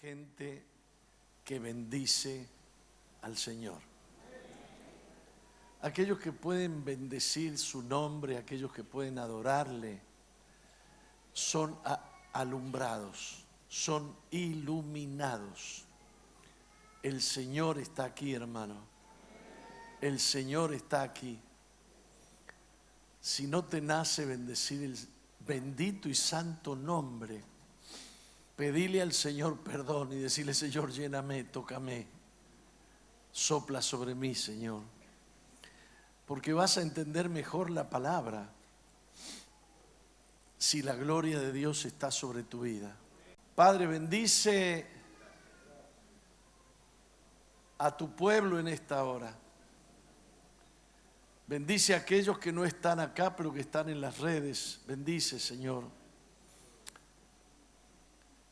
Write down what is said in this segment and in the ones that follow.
gente que bendice al Señor. Aquellos que pueden bendecir su nombre, aquellos que pueden adorarle, son alumbrados, son iluminados. El Señor está aquí, hermano. El Señor está aquí. Si no te nace bendecir el bendito y santo nombre, pedile al Señor perdón y decirle: Señor, lléname, tócame, sopla sobre mí, Señor. Porque vas a entender mejor la palabra si la gloria de Dios está sobre tu vida. Padre, bendice a tu pueblo en esta hora. Bendice a aquellos que no están acá, pero que están en las redes. Bendice, Señor.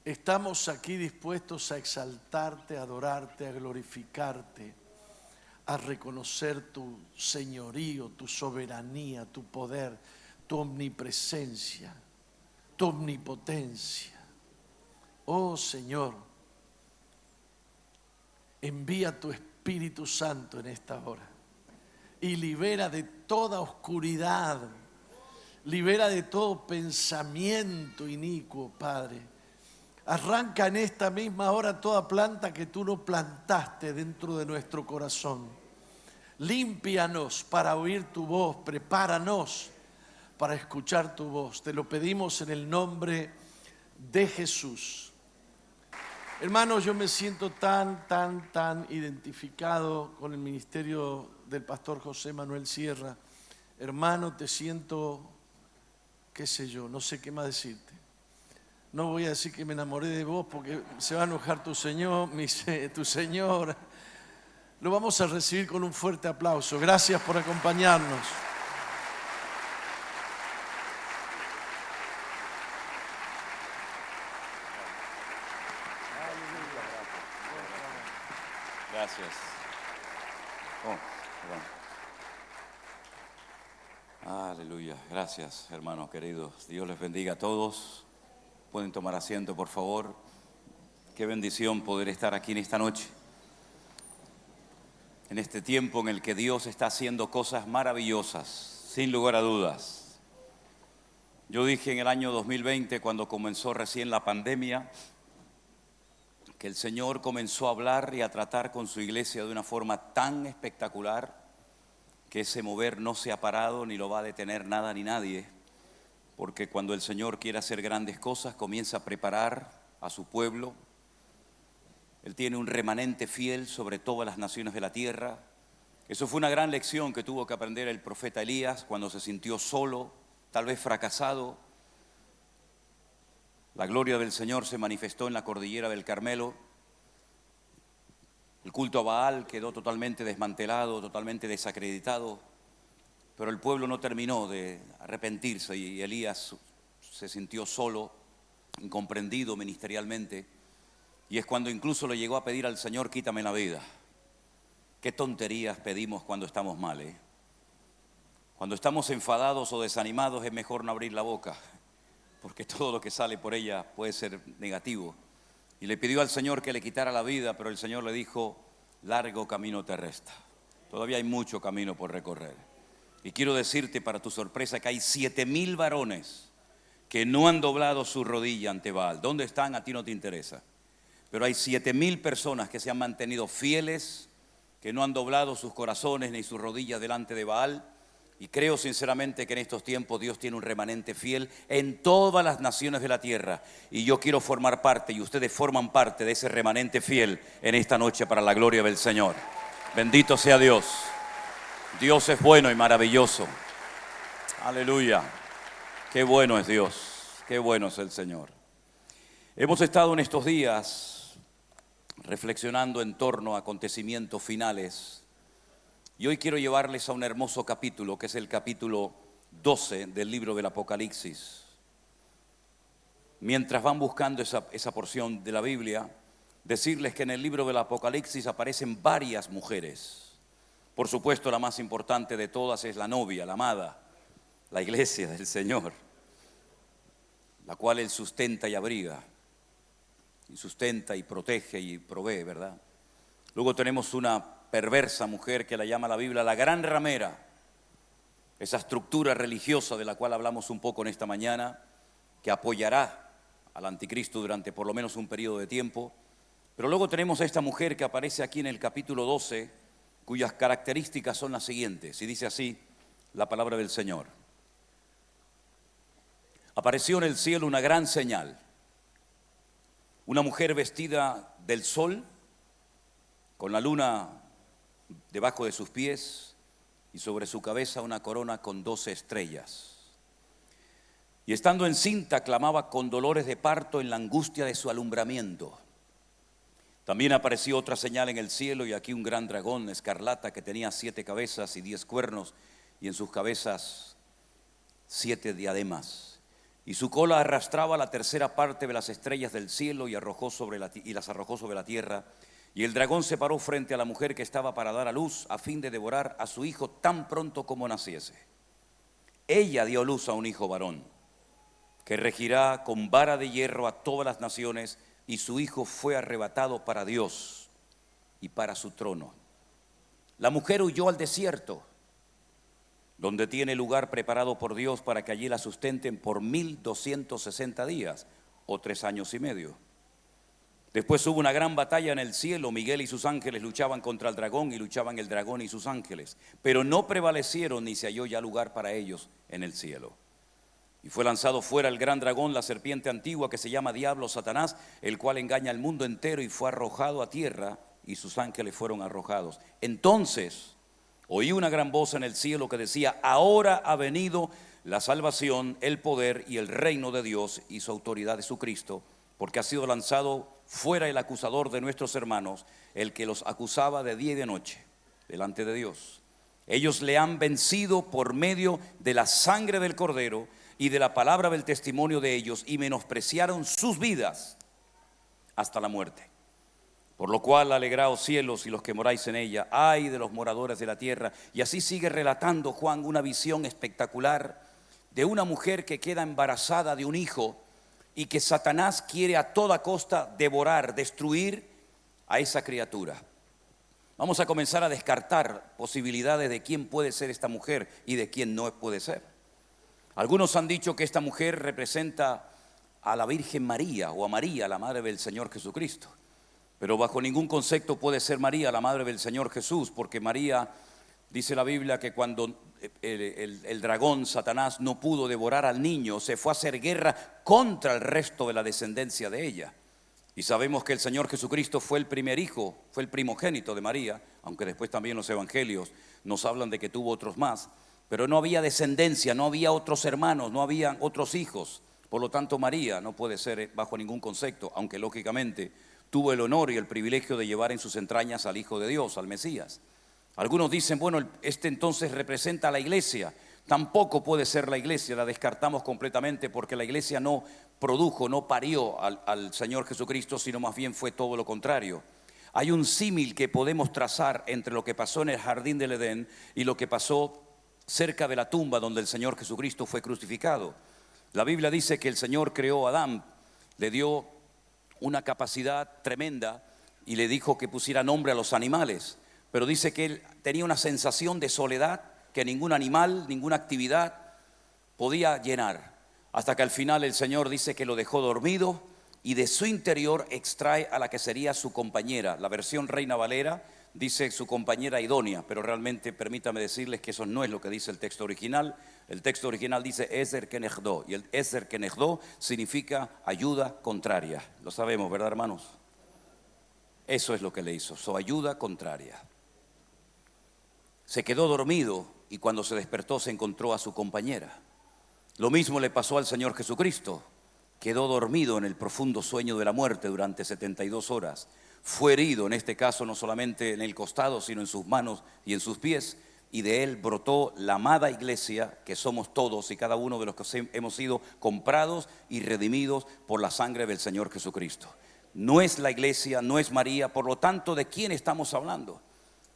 Estamos aquí dispuestos a exaltarte, a adorarte, a glorificarte, a reconocer tu señorío, tu soberanía, tu poder, tu omnipresencia, tu omnipotencia. Oh Señor, envía tu Espíritu Santo en esta hora y libera de toda oscuridad, libera de todo pensamiento inicuo, Padre. Arranca en esta misma hora toda planta que tú no plantaste dentro de nuestro corazón. Límpianos para oír tu voz, prepáranos para escuchar tu voz. Te lo pedimos en el nombre de Jesús. Hermanos, yo me siento tan identificado con el ministerio del pastor José Manuel Sierra. Hermano, te siento, qué sé yo, no sé qué más decirte. No voy a decir que me enamoré de vos porque se va a enojar tu Señor, tu Señora. Lo vamos a recibir con un fuerte aplauso. Gracias por acompañarnos. Gracias. Aleluya. Gracias, hermanos queridos. Dios les bendiga a todos. Pueden tomar asiento, por favor. Qué bendición poder estar aquí en esta noche. En este tiempo en el que Dios está haciendo cosas maravillosas, sin lugar a dudas. Yo dije en el año 2020, cuando comenzó recién la pandemia, que el Señor comenzó a hablar y a tratar con su iglesia de una forma tan espectacular que ese mover no se ha parado ni lo va a detener nada ni nadie, porque cuando el Señor quiere hacer grandes cosas comienza a preparar a su pueblo. Él tiene un remanente fiel sobre todas las naciones de la tierra. Eso fue una gran lección que tuvo que aprender el profeta Elías cuando se sintió solo, tal vez fracasado. La gloria del Señor se manifestó en la cordillera del Carmelo. El culto a Baal quedó totalmente desmantelado, totalmente desacreditado, pero el pueblo no terminó de arrepentirse y Elías se sintió solo, incomprendido ministerialmente, y es cuando incluso le llegó a pedir al Señor: quítame la vida. Qué tonterías pedimos cuando estamos mal, ¿eh? Cuando estamos enfadados o desanimados es mejor no abrir la boca, porque todo lo que sale por ella puede ser negativo. Y le pidió al Señor que le quitara la vida, pero el Señor le dijo: largo camino te resta, todavía hay mucho camino por recorrer. Y quiero decirte para tu sorpresa que hay 7,000 varones que no han doblado su rodilla ante Baal. ¿Dónde están? A ti no te interesa. Pero hay 7,000 personas que se han mantenido fieles, que no han doblado sus corazones ni sus rodillas delante de Baal. Y creo sinceramente que en estos tiempos Dios tiene un remanente fiel en todas las naciones de la tierra. Y yo quiero formar parte, y ustedes forman parte de ese remanente fiel en esta noche para la gloria del Señor. Bendito sea Dios. Dios es bueno y maravilloso. Aleluya. Qué bueno es Dios. Qué bueno es el Señor. Hemos estado en estos días reflexionando en torno a acontecimientos finales. Y hoy quiero llevarles a un hermoso capítulo, que es el capítulo 12 del libro del Apocalipsis. Mientras van buscando esa porción de la Biblia, decirles que en el libro del Apocalipsis aparecen varias mujeres. Por supuesto, la más importante de todas es la novia, la amada, la iglesia del Señor, la cual Él sustenta y abriga. y sustenta y protege y provee, ¿verdad? Luego tenemos una perversa mujer que la llama la Biblia la gran ramera, esa estructura religiosa de la cual hablamos un poco en esta mañana, que apoyará al anticristo durante por lo menos un periodo de tiempo. Pero luego tenemos a esta mujer que aparece aquí en el capítulo 12, cuyas características son las siguientes, y dice así la palabra del Señor. Apareció en el cielo una gran señal, una mujer vestida del sol, con la luna debajo de sus pies y sobre su cabeza una corona con 12 estrellas. Y estando encinta clamaba con dolores de parto en la angustia de su alumbramiento. También apareció otra señal en el cielo y aquí un gran dragón escarlata que tenía 7 cabezas y 10 cuernos y en sus cabezas 7 diademas. Y su cola arrastraba la tercera parte de las estrellas del cielo y las arrojó sobre la tierra. Y el dragón se paró frente a la mujer que estaba para dar a luz a fin de devorar a su hijo tan pronto como naciese. Ella dio luz a un hijo varón que regirá con vara de hierro a todas las naciones, y su hijo fue arrebatado para Dios y para su trono. La mujer huyó al desierto, donde tiene lugar preparado por Dios para que allí la sustenten por 1260 días o 3 años y medio. Después hubo una gran batalla en el cielo. Miguel y sus ángeles luchaban contra el dragón y luchaban el dragón y sus ángeles, pero no prevalecieron ni se halló ya lugar para ellos en el cielo. Y fue lanzado fuera el gran dragón, la serpiente antigua que se llama Diablo, Satanás, el cual engaña al mundo entero, y fue arrojado a tierra y sus ángeles fueron arrojados. Entonces oí una gran voz en el cielo que decía: ahora ha venido la salvación, el poder y el reino de Dios y su autoridad de su Cristo, porque ha sido lanzado fuera el acusador de nuestros hermanos, el que los acusaba de día y de noche delante de Dios. Ellos le han vencido por medio de la sangre del Cordero y de la palabra del testimonio de ellos, y menospreciaron sus vidas hasta la muerte. Por lo cual, alegraos cielos y los que moráis en ella, ay de los moradores de la tierra. Y así sigue relatando Juan una visión espectacular de una mujer que queda embarazada de un hijo y que Satanás quiere a toda costa devorar, destruir a esa criatura. Vamos a comenzar a descartar posibilidades de quién puede ser esta mujer y de quién no puede ser. Algunos han dicho que esta mujer representa a la Virgen María o a María, la madre del Señor Jesucristo. Pero bajo ningún concepto puede ser María la madre del Señor Jesús, porque María, dice la Biblia, que cuando el dragón, Satanás, no pudo devorar al niño, se fue a hacer guerra contra el resto de la descendencia de ella. Y sabemos que el Señor Jesucristo fue el primer hijo, fue el primogénito de María, aunque después también los evangelios nos hablan de que tuvo otros más. Pero no había descendencia, no había otros hermanos, no había otros hijos. Por lo tanto, María no puede ser bajo ningún concepto, aunque lógicamente tuvo el honor y el privilegio de llevar en sus entrañas al Hijo de Dios, al Mesías. Algunos dicen, bueno, este entonces representa a la iglesia. Tampoco puede ser la iglesia, la descartamos completamente, porque la iglesia no produjo, no parió al Señor Jesucristo, sino más bien fue todo lo contrario. Hay un símil que podemos trazar entre lo que pasó en el jardín del Edén y lo que pasó cerca de la tumba donde el Señor Jesucristo fue crucificado. La Biblia dice que el Señor creó a Adán, le dio una capacidad tremenda y le dijo que pusiera nombre a los animales, pero dice que él tenía una sensación de soledad que ningún animal, ninguna actividad podía llenar, hasta que al final el Señor dice que lo dejó dormido y de su interior extrae a la que sería su compañera. La versión Reina Valera dice su compañera idónea, pero realmente permítame decirles que eso no es lo que dice el texto original. El texto original dice Ezer Kenegdo, y el Ezer Kenegdo significa ayuda contraria. Lo sabemos, ¿verdad, hermanos? Eso es lo que le hizo, su ayuda contraria. Se quedó dormido y cuando se despertó se encontró a su compañera. Lo mismo le pasó al Señor Jesucristo. Quedó dormido en el profundo sueño de la muerte durante 72 horas. Fue herido, en este caso no solamente en el costado, sino en sus manos y en sus pies, y de él brotó la amada iglesia, que somos todos y cada uno de los que hemos sido comprados y redimidos por la sangre del Señor Jesucristo. No es la iglesia, no es María, por lo tanto, ¿de quién estamos hablando?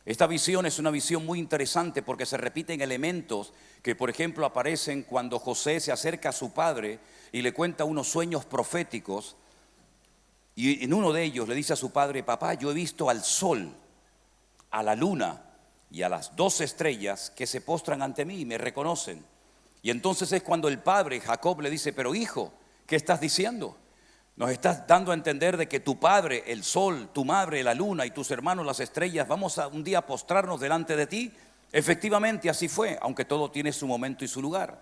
Esta visión es una visión muy interesante porque se repiten elementos que, por ejemplo, aparecen cuando José se acerca a su padre y le cuenta unos sueños proféticos. Y en uno de ellos le dice a su padre: papá, yo he visto al sol, a la luna y a las 2 estrellas que se postran ante mí y me reconocen. Y entonces es cuando el padre Jacob le dice: pero hijo, ¿qué estás diciendo? Nos estás dando a entender de que tu padre, el sol, tu madre, la luna y tus hermanos, las estrellas, vamos a un día a postrarnos delante de ti. Efectivamente así fue, aunque todo tiene su momento y su lugar.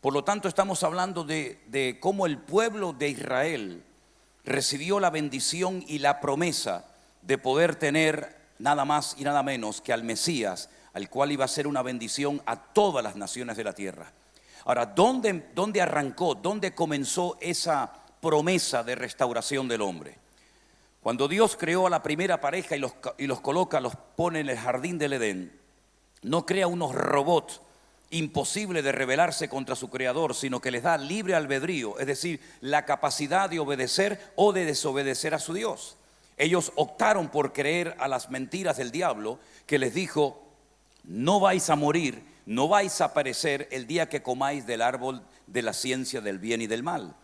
Por lo tanto, estamos hablando de cómo el pueblo de Israel recibió la bendición y la promesa de poder tener nada más y nada menos que al Mesías, al cual iba a ser una bendición a todas las naciones de la tierra. Ahora, ¿dónde arrancó? ¿Dónde comenzó esa promesa de restauración del hombre? Cuando Dios creó a la primera pareja y los coloca, los pone en el jardín del Edén, no crea unos robots imposible de rebelarse contra su creador, sino que les da libre albedrío, es decir, la capacidad de obedecer o de desobedecer a su Dios. Ellos optaron por creer a las mentiras del diablo, que les dijo: no vais a morir, no vais a perecer el día que comáis del árbol de la ciencia del bien y del mal.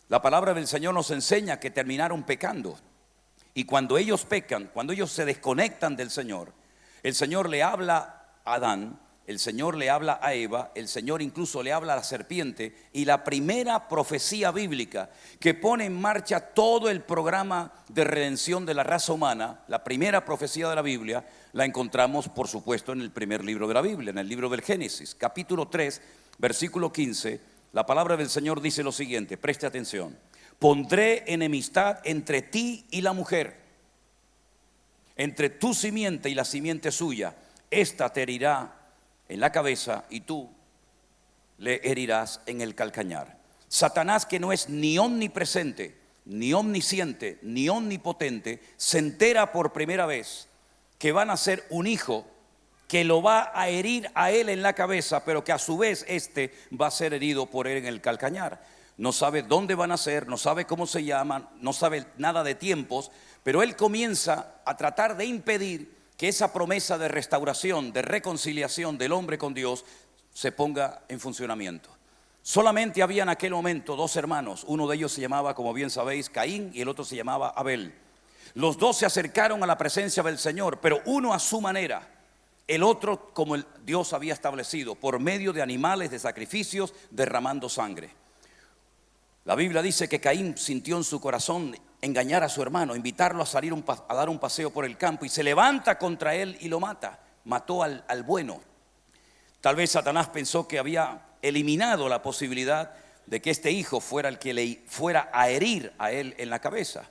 La palabra del Señor nos enseña que terminaron pecando. Y cuando ellos pecan, cuando ellos se desconectan del Señor, el Señor le habla a Adán, el Señor le habla a Eva, el Señor incluso le habla a la serpiente. Y la primera profecía bíblica que pone en marcha todo el programa de redención de la raza humana, la primera profecía de la Biblia, la encontramos por supuesto en el primer libro de la Biblia, en el libro del Génesis, capítulo 3, versículo 15. La palabra del Señor dice lo siguiente, preste atención: pondré enemistad entre ti y la mujer, entre tu simiente y la simiente suya. Esta te herirá en la cabeza y tú le herirás en el calcañar. Satanás, que no es ni omnipresente, ni omnisciente, ni omnipotente, se entera por primera vez que van a ser un hijo que lo va a herir a él en la cabeza, pero que a su vez este va a ser herido por él en el calcañar. No sabe dónde van a ser, no sabe cómo se llaman, no sabe nada de tiempos, pero él comienza a tratar de impedir que esa promesa de restauración, de reconciliación del hombre con Dios se ponga en funcionamiento. Solamente había en aquel momento 2 hermanos, uno de ellos se llamaba, como bien sabéis, Caín, y el otro se llamaba Abel. Los 2 se acercaron a la presencia del Señor, pero uno a su manera, el otro como Dios había establecido, por medio de animales, de sacrificios, derramando sangre. La Biblia dice que Caín sintió en su corazón engañar a su hermano, invitarlo a salir a dar un paseo por el campo, y se levanta contra él y lo mata. Mató al bueno. Tal vez Satanás pensó que había eliminado la posibilidad de que este hijo fuera el que le fuera a herir a él en la cabeza.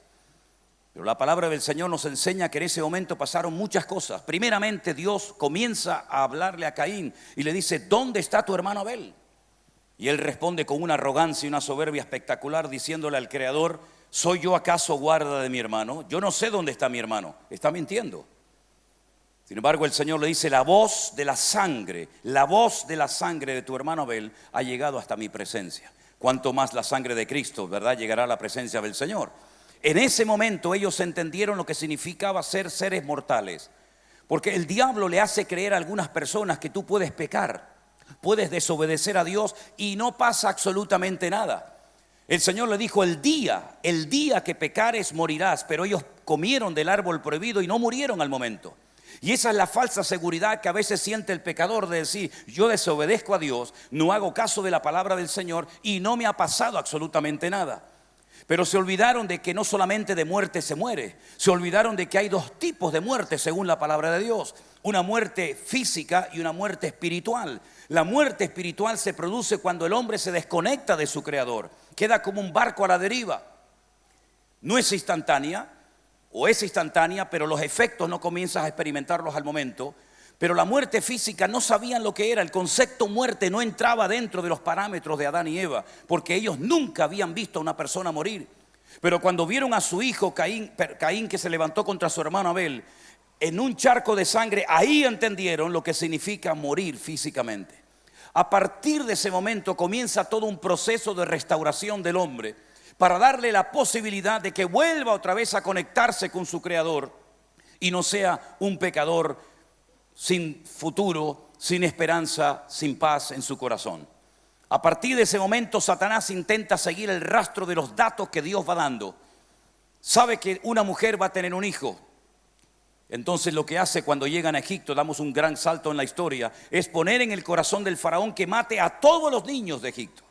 Pero la palabra del Señor nos enseña que en ese momento pasaron muchas cosas. Primeramente, Dios comienza a hablarle a Caín y le dice: ¿dónde está tu hermano Abel? Y él responde con una arrogancia y una soberbia espectacular, diciéndole al Creador: ¿soy yo acaso guarda de mi hermano? Yo no sé dónde está mi hermano. Está mintiendo. Sin embargo, el Señor le dice: la voz de la sangre de tu hermano Abel ha llegado hasta mi presencia. Cuanto más la sangre de Cristo, ¿verdad?, llegará a la presencia del Señor. En ese momento ellos entendieron lo que significaba ser seres mortales. Porque el diablo le hace creer a algunas personas que tú puedes pecar, puedes desobedecer a Dios y no pasa absolutamente nada. El Señor le dijo: el día que pecares morirás. Pero ellos comieron del árbol prohibido y no murieron al momento. Y esa es la falsa seguridad que a veces siente el pecador, de decir: yo desobedezco a Dios, no hago caso de la palabra del Señor y no me ha pasado absolutamente nada. Pero se olvidaron de que no solamente de muerte se muere, se olvidaron de que hay 2 tipos de muerte según la palabra de Dios: una muerte física y una muerte espiritual. La muerte espiritual se produce cuando el hombre se desconecta de su creador, queda como un barco a la deriva. No es instantánea, o es instantánea, pero los efectos no comienzas a experimentarlos al momento. Pero la muerte física no sabían lo que era. El concepto muerte no entraba dentro de los parámetros de Adán y Eva, porque ellos nunca habían visto a una persona morir. Pero cuando vieron a su hijo Caín que se levantó contra su hermano Abel en un charco de sangre, ahí entendieron lo que significa morir físicamente. A partir de ese momento comienza todo un proceso de restauración del hombre, para darle la posibilidad de que vuelva otra vez a conectarse con su creador y no sea un pecador sin futuro, sin esperanza, sin paz en su corazón. A partir de ese momento, Satanás intenta seguir el rastro de los datos que Dios va dando. sabe que una mujer va a tener un hijo. Entonces lo que hace cuando llegan a Egipto, damos un gran salto en la historia, es poner en el corazón del faraón que mate a todos los niños de Egipto.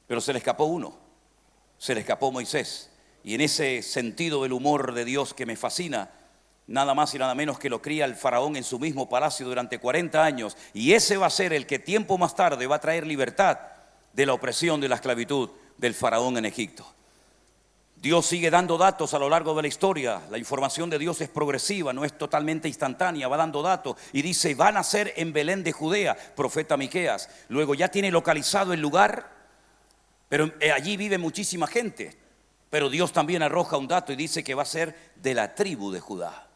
Pero se le escapó uno, se le escapó Moisés. Y en ese sentido del humor de Dios que me fascina, nada más y nada menos que lo cría el faraón en su mismo palacio durante 40 años. Y ese va a ser el que tiempo más tarde va a traer libertad de la opresión, de la esclavitud del faraón en Egipto. Dios sigue dando datos a lo largo de la historia. La información de Dios es progresiva, no es totalmente instantánea, va dando datos. Y dice, van a ser en Belén de Judea, profeta Miqueas. Luego ya tiene localizado el lugar, pero allí vive muchísima gente. Pero Dios también arroja un dato y dice que va a ser de la tribu de Judá.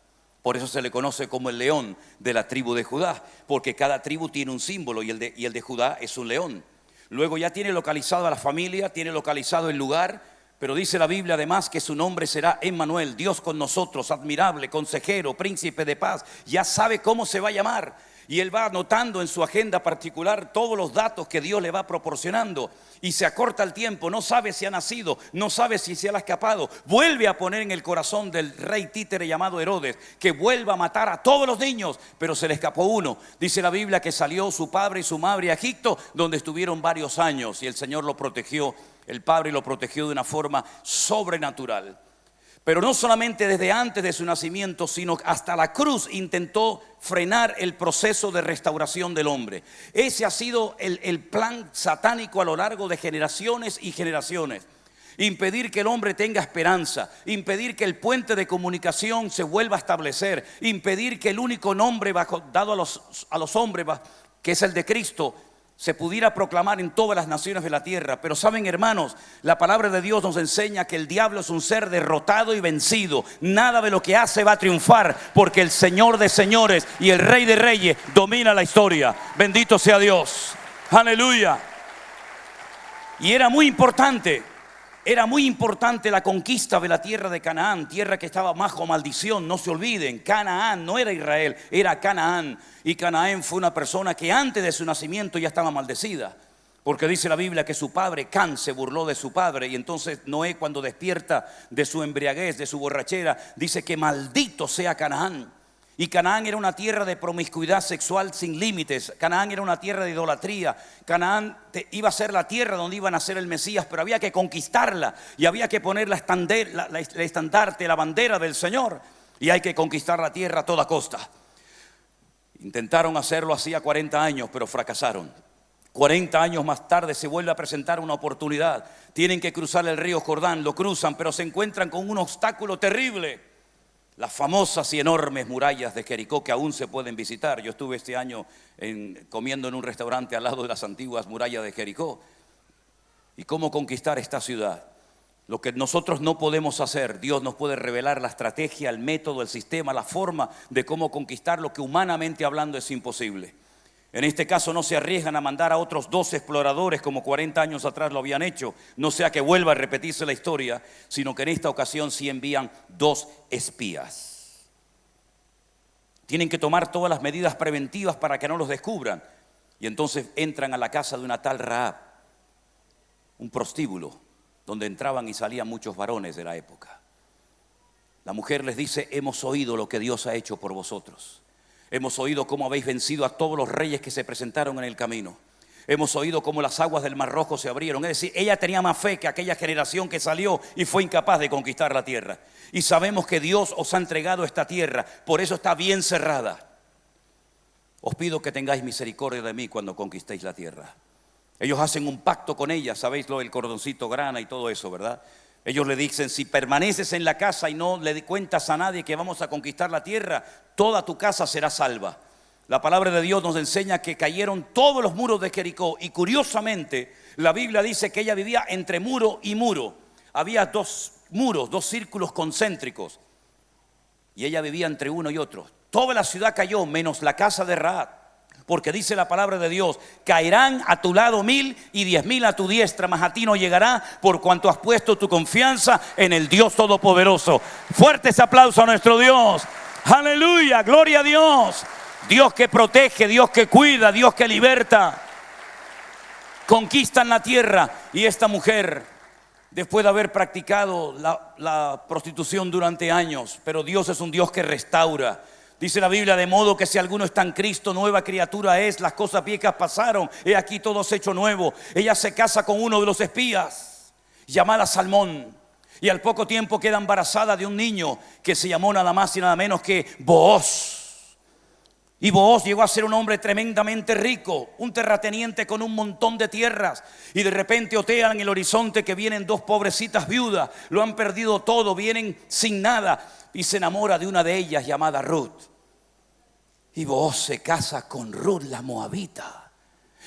Por eso se le conoce como el león de la tribu de Judá, porque cada tribu tiene un símbolo y el de Judá es un león. Luego ya tiene localizado a la familia, tiene localizado el lugar, pero dice la Biblia además que su nombre será Emmanuel, Dios con nosotros, admirable, consejero, príncipe de paz. Ya sabe cómo se va a llamar. Y él va anotando en su agenda particular todos los datos que Dios le va proporcionando. Y se acorta el tiempo, no sabe si ha nacido, no sabe si se ha escapado. Vuelve a poner en el corazón del rey títere llamado Herodes que vuelva a matar a todos los niños, pero se le escapó uno. Dice la Biblia que salió su padre y su madre a Egipto, donde estuvieron varios años, y el Señor lo protegió, el Padre lo protegió de una forma sobrenatural. Pero no solamente desde antes de su nacimiento, sino hasta la cruz intentó frenar el proceso de restauración del hombre. Ese ha sido el plan satánico a lo largo de generaciones y generaciones. Impedir que el hombre tenga esperanza, impedir que el puente de comunicación se vuelva a establecer, impedir que el único nombre dado a los hombres, que es el de Cristo, se pudiera proclamar en todas las naciones de la tierra. Pero saben, hermanos, la palabra de Dios nos enseña que el diablo es un ser derrotado y vencido. Nada de lo que hace va a triunfar, porque el Señor de señores y el Rey de reyes domina la historia. Bendito sea Dios. Aleluya. Y era muy importante la conquista de la tierra de Canaán, tierra que estaba bajo maldición. No se olviden, Canaán no era Israel, era Canaán. Y Canaán fue una persona que antes de su nacimiento ya estaba maldecida, porque dice la Biblia que su padre Can se burló de su padre. Y entonces Noé, cuando despierta de su embriaguez, de su borrachera, dice que maldito sea Canaán. Y Canaán era una tierra de promiscuidad sexual sin límites. Canaán era una tierra de idolatría. Canaán iba a ser la tierra donde iba a nacer el Mesías, pero había que conquistarla y había que poner la estandarte, la bandera del Señor. Y hay que conquistar la tierra a toda costa. Intentaron hacerlo hacía 40 años, pero fracasaron. 40 años más tarde se vuelve a presentar una oportunidad. Tienen que cruzar el río Jordán, lo cruzan, pero se encuentran con un obstáculo terrible. Las famosas y enormes murallas de Jericó, que aún se pueden visitar. Yo estuve este año comiendo en un restaurante al lado de las antiguas murallas de Jericó. ¿Y cómo conquistar esta ciudad? Lo que nosotros no podemos hacer, Dios nos puede revelar la estrategia, el método, el sistema, la forma de cómo conquistar lo que humanamente hablando es imposible. En este caso no se arriesgan a mandar a otros 12 exploradores como 40 años atrás lo habían hecho, no sea que vuelva a repetirse la historia, sino que en esta ocasión sí envían 2 espías. Tienen que tomar todas las medidas preventivas para que no los descubran. Y entonces entran a la casa de una tal Rahab, un prostíbulo, donde entraban y salían muchos varones de la época. La mujer les dice: hemos oído lo que Dios ha hecho por vosotros. Hemos oído cómo habéis vencido a todos los reyes que se presentaron en el camino. Hemos oído cómo las aguas del Mar Rojo se abrieron. Es decir, ella tenía más fe que aquella generación que salió y fue incapaz de conquistar la tierra. Y sabemos que Dios os ha entregado esta tierra, por eso está bien cerrada. Os pido que tengáis misericordia de mí cuando conquistéis la tierra. Ellos hacen un pacto con ella, sabéis lo del cordoncito grana y todo eso, ¿verdad? Ellos le dicen: si permaneces en la casa y no le cuentas a nadie que vamos a conquistar la tierra, toda tu casa será salva. La palabra de Dios nos enseña que cayeron todos los muros de Jericó. Y curiosamente, la Biblia dice que ella vivía entre muro y muro. Había 2 muros, 2 círculos concéntricos. Y ella vivía entre uno y otro. Toda la ciudad cayó, menos la casa de Rahab. Porque dice la palabra de Dios: caerán a tu lado 1000 y 10.000 a tu diestra, mas a ti no llegará, por cuanto has puesto tu confianza en el Dios Todopoderoso. Fuertes aplausos a nuestro Dios. Aleluya, gloria a Dios. Dios que protege, Dios que cuida, Dios que liberta. Conquistan la tierra y esta mujer después de haber practicado la prostitución durante años. Pero Dios es un Dios que restaura. Dice la Biblia: de modo que si alguno está en Cristo, nueva criatura es, las cosas viejas pasaron, he aquí todo es hecho nuevo. Ella se casa con uno de los espías, llamada Salmón, y al poco tiempo queda embarazada de un niño que se llamó nada más y nada menos que Booz. Y Booz llegó a ser un hombre tremendamente rico, un terrateniente con un montón de tierras. Y de repente otean en el horizonte que vienen dos pobrecitas viudas, lo han perdido todo, vienen sin nada. Y se enamora de una de ellas llamada Ruth. Y Booz se casa con Ruth la moabita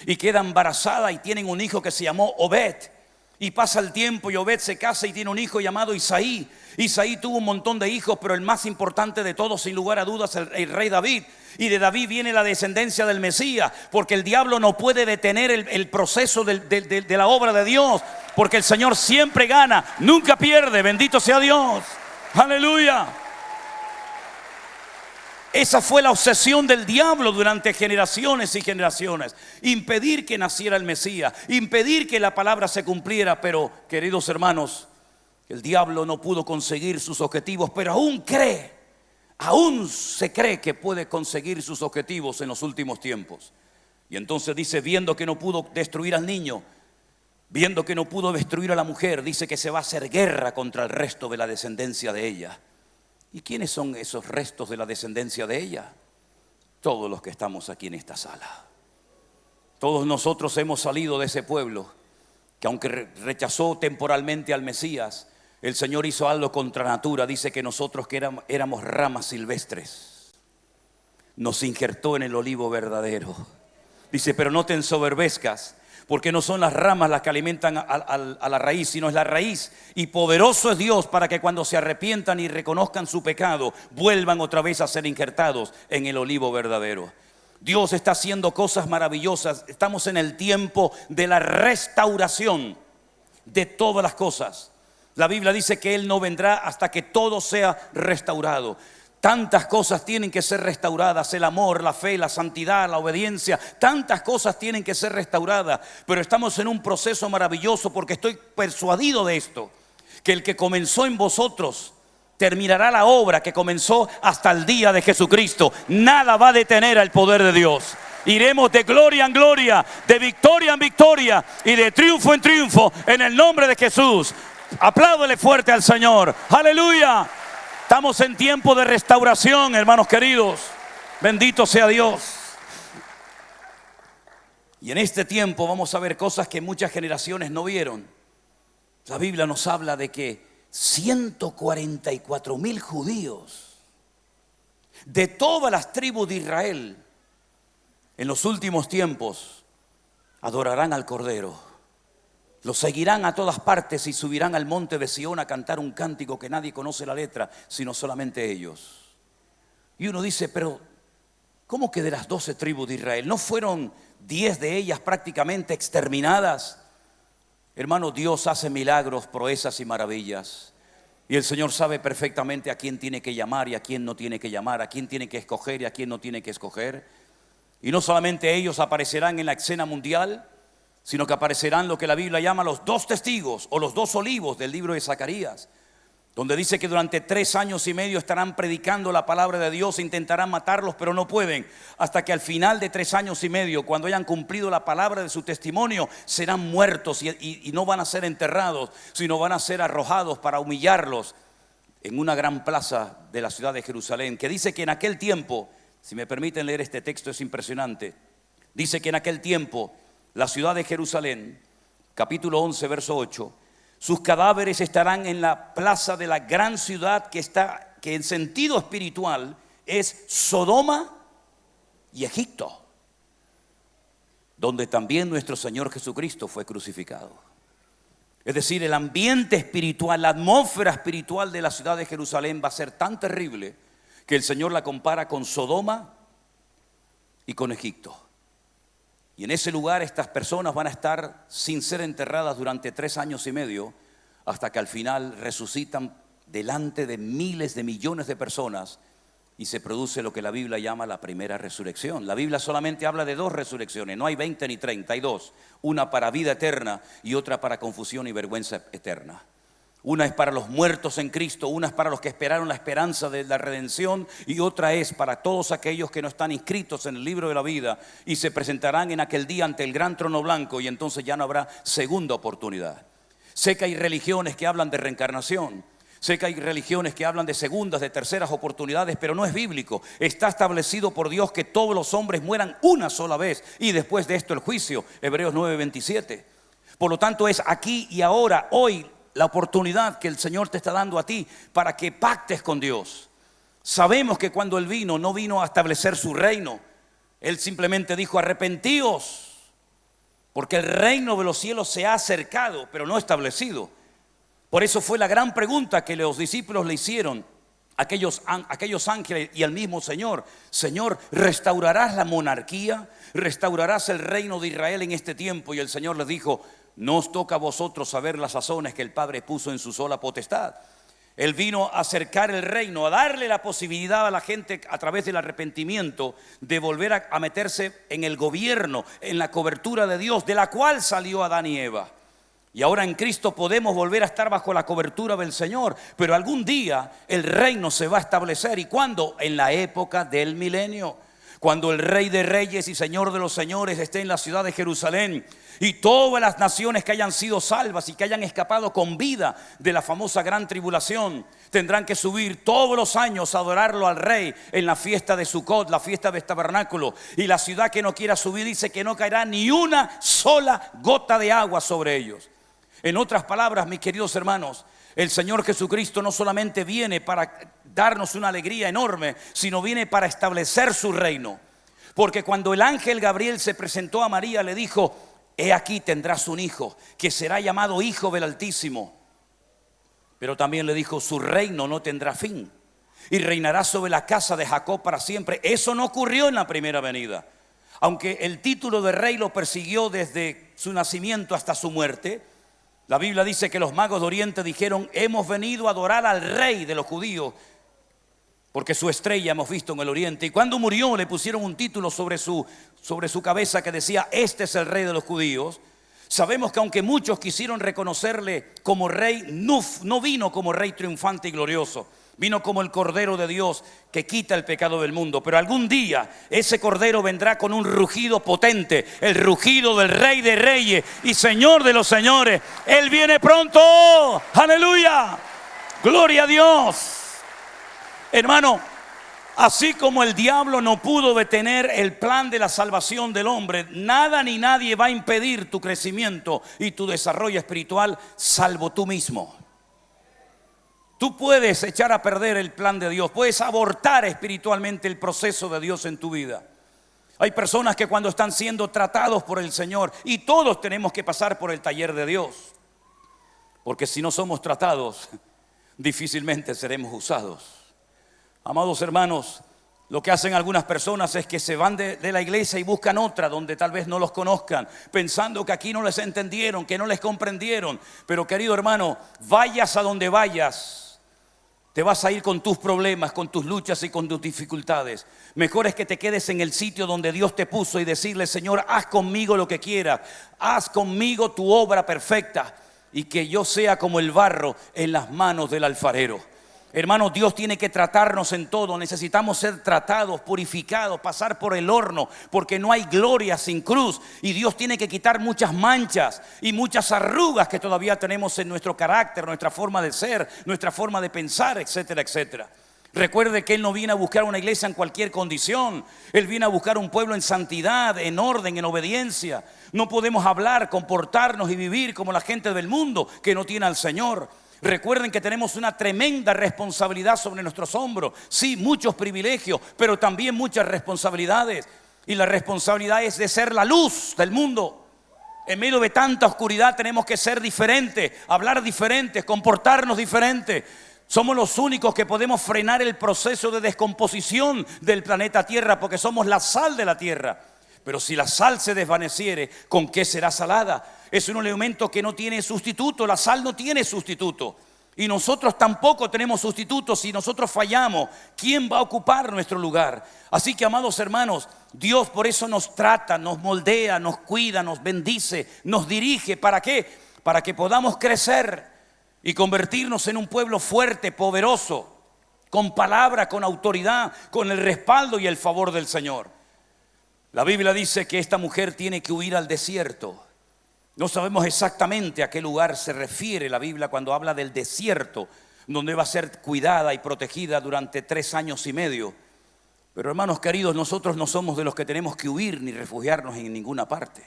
y queda embarazada y tienen un hijo que se llamó Obed. Y pasa el tiempo y Obed se casa y tiene un hijo llamado Isaí. Isaí tuvo un montón de hijos, pero el más importante de todos, sin lugar a dudas, el rey David. Y de David viene la descendencia del Mesías, porque el diablo no puede detener el proceso de la obra de Dios, porque el Señor siempre gana, nunca pierde. Bendito sea Dios. Aleluya. Esa fue la obsesión del diablo durante generaciones y generaciones: impedir que naciera el Mesías, impedir que la palabra se cumpliera. Pero, queridos hermanos, el diablo no pudo conseguir sus objetivos, pero aún se cree que puede conseguir sus objetivos en los últimos tiempos. Y entonces dice, viendo que no pudo destruir al niño, viendo que no pudo destruir a la mujer, dice que se va a hacer guerra contra el resto de la descendencia de ella. ¿Y quiénes son esos restos de la descendencia de ella? Todos los que estamos aquí en esta sala. Todos nosotros hemos salido de ese pueblo que, aunque rechazó temporalmente al Mesías, el Señor hizo algo contra natura. Dice que nosotros que éramos ramas silvestres, nos injertó en el olivo verdadero. Dice, pero no te ensoberbezcas, porque no son las ramas las que alimentan a la raíz, sino es la raíz. Y poderoso es Dios para que cuando se arrepientan y reconozcan su pecado, vuelvan otra vez a ser injertados en el olivo verdadero. Dios está haciendo cosas maravillosas. Estamos en el tiempo de la restauración de todas las cosas. La Biblia dice que Él no vendrá hasta que todo sea restaurado. Tantas cosas tienen que ser restauradas: el amor, la fe, la santidad, la obediencia. Tantas cosas tienen que ser restauradas. Pero estamos en un proceso maravilloso, porque estoy persuadido de esto: que el que comenzó en vosotros terminará la obra que comenzó hasta el día de Jesucristo. Nada va a detener al poder de Dios. Iremos de gloria en gloria, de victoria en victoria y de triunfo en triunfo, en el nombre de Jesús. Apláudele fuerte al Señor. Aleluya. Estamos en tiempo de restauración, hermanos queridos. Bendito sea Dios. Y en este tiempo vamos a ver cosas que muchas generaciones no vieron. La Biblia nos habla de que 144,000 judíos de todas las tribus de Israel en los últimos tiempos adorarán al Cordero. Lo seguirán a todas partes y subirán al monte de Sión a cantar un cántico que nadie conoce la letra, sino solamente ellos. Y uno dice, pero ¿cómo que de las 12 tribus de Israel? ¿No fueron 10 de ellas prácticamente exterminadas? Hermano, Dios hace milagros, proezas y maravillas. Y el Señor sabe perfectamente a quién tiene que llamar y a quién no tiene que llamar, a quién tiene que escoger y a quién no tiene que escoger. Y no solamente ellos aparecerán en la escena mundial, sino que aparecerán lo que la Biblia llama los 2 testigos o los 2 olivos del libro de Zacarías, donde dice que durante 3 años y medio estarán predicando la palabra de Dios. Intentarán matarlos, pero no pueden, hasta que al final de 3 años y medio, cuando hayan cumplido la palabra de su testimonio, serán muertos y no van a ser enterrados, sino van a ser arrojados para humillarlos en una gran plaza de la ciudad de Jerusalén. Que dice que en aquel tiempo, si me permiten leer este texto, es impresionante. Dice que en aquel tiempo la ciudad de Jerusalén, capítulo 11, verso 8, sus cadáveres estarán en la plaza de la gran ciudad que en sentido espiritual es Sodoma y Egipto, donde también nuestro Señor Jesucristo fue crucificado. Es decir, el ambiente espiritual, la atmósfera espiritual de la ciudad de Jerusalén va a ser tan terrible que el Señor la compara con Sodoma y con Egipto. Y en ese lugar estas personas van a estar sin ser enterradas durante 3 años y medio, hasta que al final resucitan delante de miles de millones de personas y se produce lo que la Biblia llama la primera resurrección. La Biblia solamente habla de 2 resurrecciones, no hay 20 ni 30, hay 2. Una para vida eterna y otra para confusión y vergüenza eterna. Una es para los muertos en Cristo, una es para los que esperaron la esperanza de la redención y otra es para todos aquellos que no están inscritos en el libro de la vida y se presentarán en aquel día ante el gran trono blanco y entonces ya no habrá segunda oportunidad. Sé que hay religiones que hablan de reencarnación, sé que hay religiones que hablan de segundas, de terceras oportunidades, pero no es bíblico. Está establecido por Dios que todos los hombres mueran una sola vez y después de esto el juicio, Hebreos 9:27. Por lo tanto es aquí y ahora, hoy, la oportunidad que el Señor te está dando a ti para que pactes con Dios. Sabemos que cuando Él vino, no vino a establecer su reino. Él simplemente dijo: arrepentíos, porque el reino de los cielos se ha acercado, pero no establecido. Por eso fue la gran pregunta que los discípulos le hicieron a aquellos ángeles y al mismo Señor: Señor, ¿restaurarás la monarquía? ¿Restaurarás el reino de Israel en este tiempo? Y el Señor les dijo: no os toca a vosotros saber las sazones que el Padre puso en su sola potestad. Él vino a acercar el reino, a darle la posibilidad a la gente a través del arrepentimiento de volver a meterse en el gobierno, en la cobertura de Dios, de la cual salió Adán y Eva. Y ahora en Cristo podemos volver a estar bajo la cobertura del Señor, pero algún día el reino se va a establecer. ¿Y cuándo? En la época del milenio, cuando el Rey de Reyes y Señor de los Señores esté en la ciudad de Jerusalén y todas las naciones que hayan sido salvas y que hayan escapado con vida de la famosa gran tribulación tendrán que subir todos los años a adorarlo al Rey en la fiesta de Sukkot, la fiesta de tabernáculo. Y la ciudad que no quiera subir dice que no caerá ni una sola gota de agua sobre ellos. En otras palabras, mis queridos hermanos, el Señor Jesucristo no solamente viene para darnos una alegría enorme, sino viene para establecer su reino. Porque cuando el ángel Gabriel se presentó a María, le dijo: he aquí tendrás un hijo, que será llamado Hijo del Altísimo. Pero también le dijo: su reino no tendrá fin, y reinará sobre la casa de Jacob para siempre. Eso no ocurrió en la primera venida. Aunque el título de rey lo persiguió desde su nacimiento hasta su muerte, la Biblia dice que los magos de Oriente dijeron: hemos venido a adorar al Rey de los judíos, porque su estrella hemos visto en el Oriente. Y cuando murió le pusieron un título sobre su cabeza que decía: este es el Rey de los judíos. Sabemos que aunque muchos quisieron reconocerle como rey, no vino como rey triunfante y glorioso. Vino como el Cordero de Dios que quita el pecado del mundo. Pero algún día ese Cordero vendrá con un rugido potente, el rugido del Rey de Reyes y Señor de los Señores. Él viene pronto. ¡Aleluya! ¡Gloria a Dios! Hermano, así como el diablo no pudo detener el plan de la salvación del hombre, nada ni nadie va a impedir tu crecimiento y tu desarrollo espiritual, salvo tú mismo. Tú puedes echar a perder el plan de Dios, puedes abortar espiritualmente el proceso de Dios en tu vida. Hay personas que cuando están siendo tratados por el Señor, y todos tenemos que pasar por el taller de Dios, porque si no somos tratados, difícilmente seremos usados. Amados hermanos, lo que hacen algunas personas es que se van de la iglesia y buscan otra donde tal vez no los conozcan, pensando que aquí no les entendieron, que no les comprendieron. Pero querido hermano, vayas a donde vayas, te vas a ir con tus problemas, con tus luchas y con tus dificultades. Mejor es que te quedes en el sitio donde Dios te puso y decirle: Señor, haz conmigo lo que quieras, haz conmigo tu obra perfecta, y que yo sea como el barro en las manos del alfarero. Hermanos, Dios tiene que tratarnos en todo. Necesitamos ser tratados, purificados, pasar por el horno, porque no hay gloria sin cruz. Y Dios tiene que quitar muchas manchas y muchas arrugas que todavía tenemos en nuestro carácter, nuestra forma de ser, nuestra forma de pensar, etcétera, etcétera. Recuerde que Él no viene a buscar una iglesia en cualquier condición. Él viene a buscar un pueblo en santidad, en orden, en obediencia. No podemos hablar, comportarnos y vivir como la gente del mundo que no tiene al Señor. Recuerden que tenemos una tremenda responsabilidad sobre nuestros hombros. Sí, muchos privilegios, pero también muchas responsabilidades. Y la responsabilidad es de ser la luz del mundo. En medio de tanta oscuridad tenemos que ser diferentes, hablar diferentes, comportarnos diferentes. Somos los únicos que podemos frenar el proceso de descomposición del planeta Tierra, porque somos la sal de la tierra. Pero si la sal se desvaneciere, ¿con qué será salada? Es un elemento que no tiene sustituto. La sal no tiene sustituto. Y nosotros tampoco tenemos sustitutos. Si nosotros fallamos, ¿quién va a ocupar nuestro lugar? Así que, amados hermanos, Dios por eso nos trata, nos moldea, nos cuida, nos bendice, nos dirige. ¿Para qué? Para que podamos crecer y convertirnos en un pueblo fuerte, poderoso, con palabra, con autoridad, con el respaldo y el favor del Señor. La Biblia dice que esta mujer tiene que huir al desierto. No sabemos exactamente a qué lugar se refiere la Biblia cuando habla del desierto, donde va a ser cuidada y protegida durante 3 años y medio. Pero, hermanos queridos, nosotros no somos de los que tenemos que huir ni refugiarnos en ninguna parte.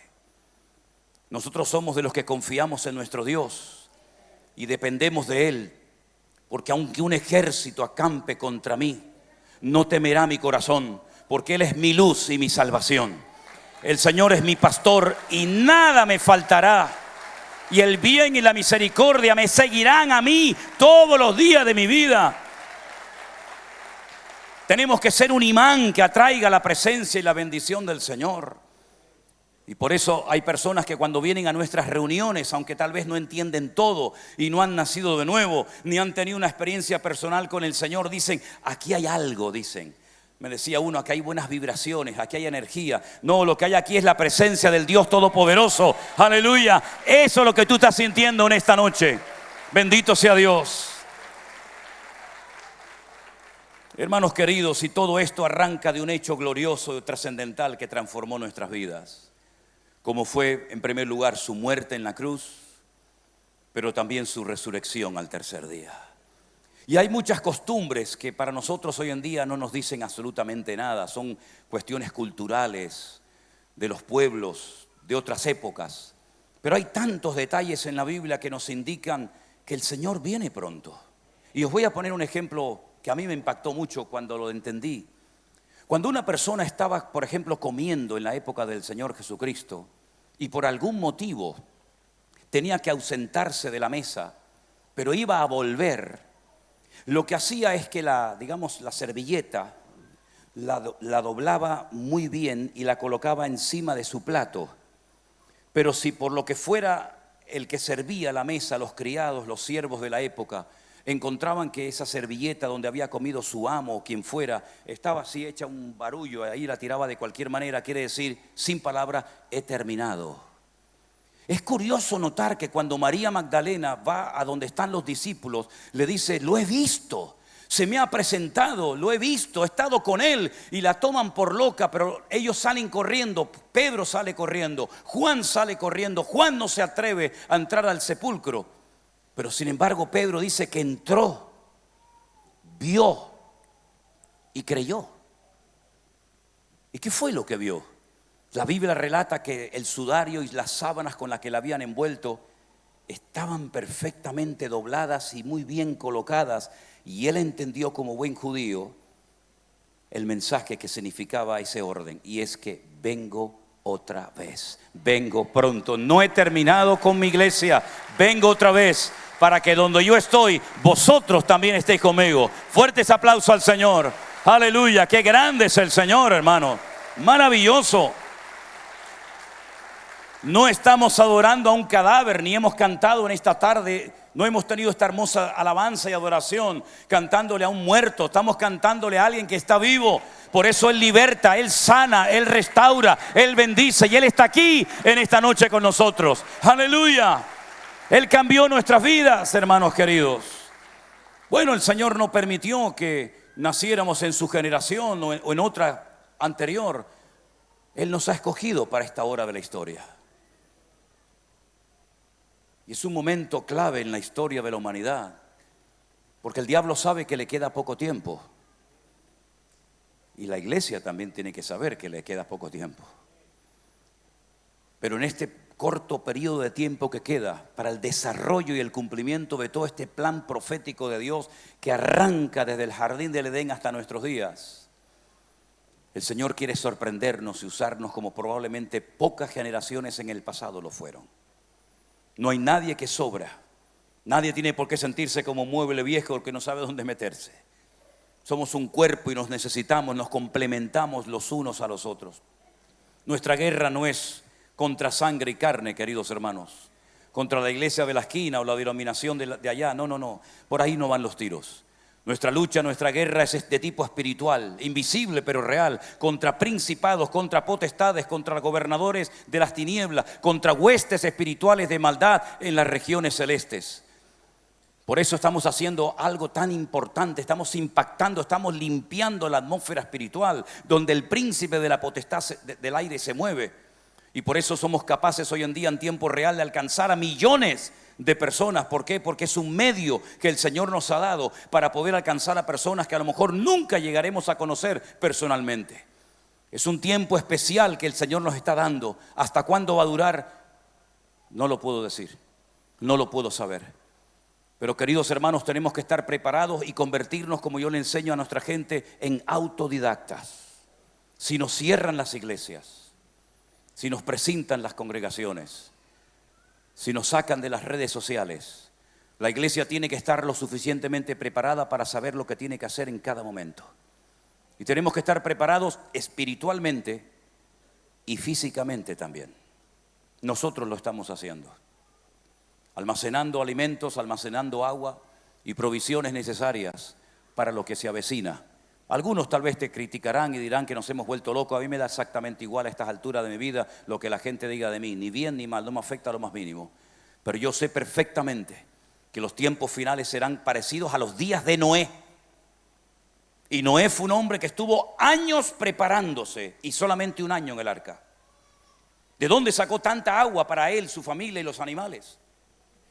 Nosotros somos de los que confiamos en nuestro Dios y dependemos de Él. Porque aunque un ejército acampe contra mí, no temerá mi corazón, porque Él es mi luz y mi salvación. El Señor es mi pastor y nada me faltará. Y el bien y la misericordia me seguirán a mí todos los días de mi vida. Tenemos que ser un imán que atraiga la presencia y la bendición del Señor. Y por eso hay personas que cuando vienen a nuestras reuniones, aunque tal vez no entienden todo y no han nacido de nuevo, ni han tenido una experiencia personal con el Señor, dicen, aquí hay algo, dicen. Me decía uno, aquí hay buenas vibraciones, aquí hay energía. No, lo que hay aquí es la presencia del Dios Todopoderoso. Aleluya. Eso es lo que tú estás sintiendo en esta noche. Bendito sea Dios. Hermanos queridos, y todo esto arranca de un hecho glorioso y trascendental que transformó nuestras vidas. Como fue, en primer lugar, su muerte en la cruz, pero también su resurrección al tercer día. Y hay muchas costumbres que para nosotros hoy en día no nos dicen absolutamente nada. Son cuestiones culturales de los pueblos de otras épocas. Pero hay tantos detalles en la Biblia que nos indican que el Señor viene pronto. Y os voy a poner un ejemplo que a mí me impactó mucho cuando lo entendí. Cuando una persona estaba, por ejemplo, comiendo en la época del Señor Jesucristo y por algún motivo tenía que ausentarse de la mesa, pero iba a volver, lo que hacía es que la servilleta la doblaba muy bien y la colocaba encima de su plato. Pero si por lo que fuera el que servía la mesa, los criados, los siervos de la época, encontraban que esa servilleta donde había comido su amo o quien fuera estaba así hecha un barullo, ahí la tiraba de cualquier manera, quiere decir, sin palabra, he terminado. Es curioso notar que cuando María Magdalena va a donde están los discípulos, le dice, lo he visto, se me ha presentado, lo he visto, he estado con él, y la toman por loca, pero ellos salen corriendo. Pedro sale corriendo, Juan sale corriendo, Juan no se atreve a entrar al sepulcro, pero sin embargo Pedro dice que entró, vio y creyó. ¿Y qué fue lo que vio? La Biblia relata que el sudario y las sábanas con las que la habían envuelto estaban perfectamente dobladas y muy bien colocadas, y él entendió como buen judío el mensaje que significaba ese orden, y es que vengo otra vez, vengo pronto, no he terminado con mi iglesia, vengo otra vez para que donde yo estoy, vosotros también estéis conmigo. Fuertes aplausos al Señor. Aleluya, qué grande es el Señor, hermano, maravilloso. No estamos adorando a un cadáver, ni hemos cantado en esta tarde, no hemos tenido esta hermosa alabanza y adoración cantándole a un muerto. Estamos cantándole a alguien que está vivo. Por eso Él liberta, Él sana, Él restaura, Él bendice, y Él está aquí en esta noche con nosotros. Aleluya. Él cambió nuestras vidas, hermanos queridos. Bueno, el Señor no permitió que naciéramos en su generación o en otra anterior. Él nos ha escogido para esta hora de la historia. Y es un momento clave en la historia de la humanidad, porque el diablo sabe que le queda poco tiempo. Y la iglesia también tiene que saber que le queda poco tiempo. Pero en este corto periodo de tiempo que queda para el desarrollo y el cumplimiento de todo este plan profético de Dios que arranca desde el jardín del Edén hasta nuestros días, el Señor quiere sorprendernos y usarnos como probablemente pocas generaciones en el pasado lo fueron. No hay nadie que sobra. Nadie tiene por qué sentirse como mueble viejo porque no sabe dónde meterse. Somos un cuerpo y nos necesitamos, nos complementamos los unos a los otros. Nuestra guerra no es contra sangre y carne, queridos hermanos. contra la iglesia de la esquina o la denominación de allá. No, no, no. Por ahí no van los tiros. Nuestra lucha, nuestra guerra es de tipo espiritual, invisible pero real, contra principados, contra potestades, contra gobernadores de las tinieblas, contra huestes espirituales de maldad en las regiones celestes. Por eso estamos haciendo algo tan importante, estamos impactando, estamos limpiando la atmósfera espiritual, donde el príncipe de la potestad del aire se mueve. Y por eso somos capaces hoy en día en tiempo real de alcanzar a millones de personas. ¿Por qué? Porque es un medio que el Señor nos ha dado para poder alcanzar a personas que a lo mejor nunca llegaremos a conocer personalmente. Es un tiempo especial que el Señor nos está dando. ¿Hasta cuándo va a durar? No lo puedo decir, no lo puedo saber. Pero queridos hermanos, tenemos que estar preparados y convertirnos, como yo le enseño a nuestra gente, en autodidactas. Si nos cierran las iglesias, si nos precintan las congregaciones, si nos sacan de las redes sociales, la iglesia tiene que estar lo suficientemente preparada para saber lo que tiene que hacer en cada momento. Y tenemos que estar preparados espiritualmente y físicamente también. Nosotros lo estamos haciendo, almacenando alimentos, almacenando agua y provisiones necesarias para lo que se avecina. Algunos tal vez te criticarán y dirán que nos hemos vuelto locos. A mí me da exactamente igual a estas alturas de mi vida lo que la gente diga de mí, ni bien ni mal, no me afecta lo más mínimo. Pero yo sé perfectamente que los tiempos finales serán parecidos a los días de Noé. Y Noé fue un hombre que estuvo años preparándose y solamente un año en el arca. ¿De dónde sacó tanta agua para él, su familia y los animales?